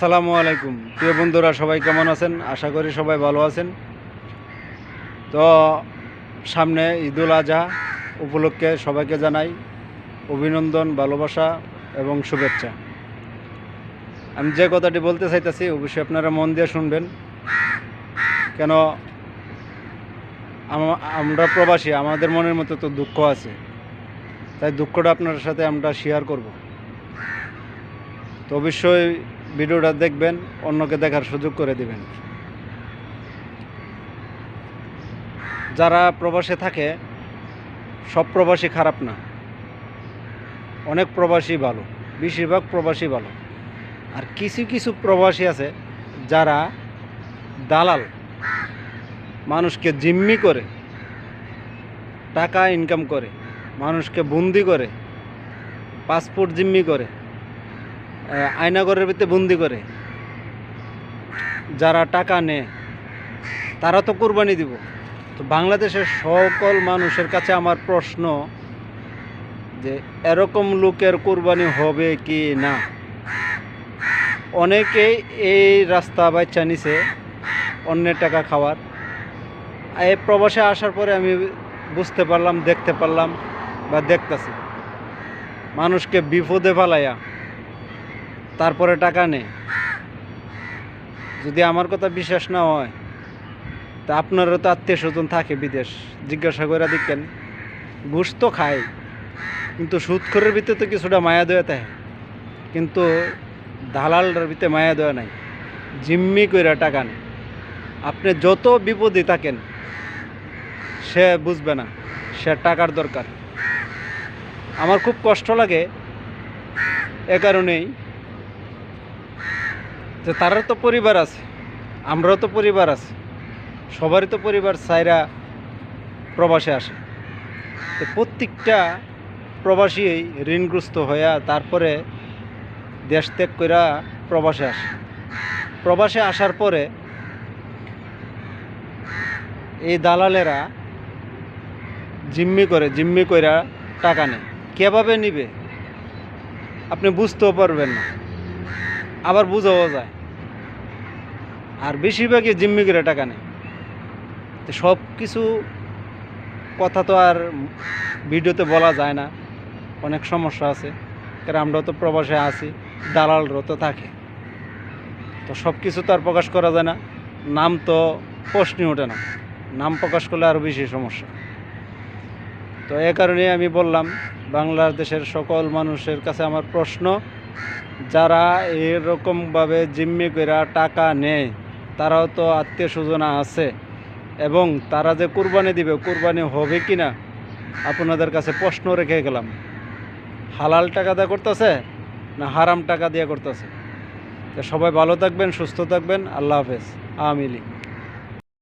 আসসালামু আলাইকুম প্রিয় বন্ধুরা, সবাই কেমন আছেন? আশা করি সবাই ভালো আছেন। তো সামনে ঈদুল আজহা উপলক্ষে সবাইকে জানাই অভিনন্দন, ভালোবাসা এবং শুভেচ্ছা। আমি যে কথাটি বলতে চাইতেছি অবশ্যই আপনারা মন দিয়ে শুনবেন। কেন আমরা প্রবাসী, আমাদের মনের মতো তো দুঃখ আছে, তাই দুঃখটা আপনার সাথে আমরা শেয়ার করব। তো অবশ্যই ভিডিওটা দেখবেন, অন্যকে দেখার সুযোগ করে দিবেন। যারা প্রবাসে থাকে সব প্রবাসী খারাপ না, অনেক প্রবাসী ভালো, বেশিরভাগ প্রবাসী ভালো। আর কিছু কিছু প্রবাসী আছে যারা দালাল, মানুষকে জিম্মি করে টাকা ইনকাম করে, মানুষকে বন্দি করে, পাসপোর্ট জিম্মি করে, আয়নাঘরের ভিতরে বন্দি করে। যারা টাকা নেয় তারা তো কুরবানি দিব। তো বাংলাদেশের সকল মানুষের কাছে আমার প্রশ্ন যে এরকম লোকের কুরবানি হবে কি না। অনেকেই এই রাস্তা বাচ্চা নিছে অন্যের টাকা খাওয়ার। এই প্রবাসে আসার পরে আমি বুঝতে পারলাম, দেখতে পারলাম বা দেখতেছি, মানুষকে বিপদে ফেলাইয়া তারপরে টাকা নেই। যদি আমার কথা বিশ্বাস না হয় তা আপনারও তো আত্মীয় স্বজন থাকে বিদেশ, জিজ্ঞাসা করে দেখেন। ঘুষ তো খায়, কিন্তু সুদখোরের ভিতরে তো কিছুটা মায়া দেওয়া থাকে, কিন্তু দালালটার ভিতরে মায়া দেওয়া নাই, জিম্মি কইরা টাকা নেই। আপনি যত বিপদে থাকেন সে বুঝবে না, সে টাকার দরকার। আমার খুব কষ্ট লাগে এ কারণেই যে তারও তো পরিবার আছে, আমরাও তো পরিবার আছে, সবারই তো পরিবার চাইরা প্রবাসে আসে। তো প্রত্যেকটা প্রবাসী ঋণগ্রস্ত হইয়া তারপরে দেশ ত্যাগ কইরা প্রবাসে আসে। প্রবাসে আসার পরে এই দালালেরা জিম্মি কইরা টাকা নেয়। কীভাবে নিবে আপনি বুঝতেও পারবেন না, আবার বুঝাও যায়। আর বেশিরভাগই জিম্মি করে টাকা নেয়। তো সব কিছু কথা তো আর ভিডিওতে বলা যায় না, অনেক সমস্যা আছে। কারণ আমরাও তো প্রবাসে আছি, দালালরাও তো থাকে, তো সব কিছু তো আর প্রকাশ করা যায় না। নাম তো প্রশ্নই ওঠে না, নাম প্রকাশ করলে আরও বেশি সমস্যা। তো এ কারণে আমি বললাম, বাংলাদেশের সকল মানুষের কাছে আমার প্রশ্ন, যারা এরকমভাবে জিম্মি করে টাকা নেয় তারাও তো আত্মীয় স্বজন আছে, এবং তারা যে কুরবানি দিবে, কুরবানি হবে কি না আপনাদের কাছে প্রশ্ন রেখে গেলাম। হালাল টাকা দিয়ে করতেছে না হারাম টাকা দিয়ে করতেছে? তো সবাই ভালো থাকবেন, সুস্থ থাকবেন। আল্লাহ হাফেজ। আমিলি।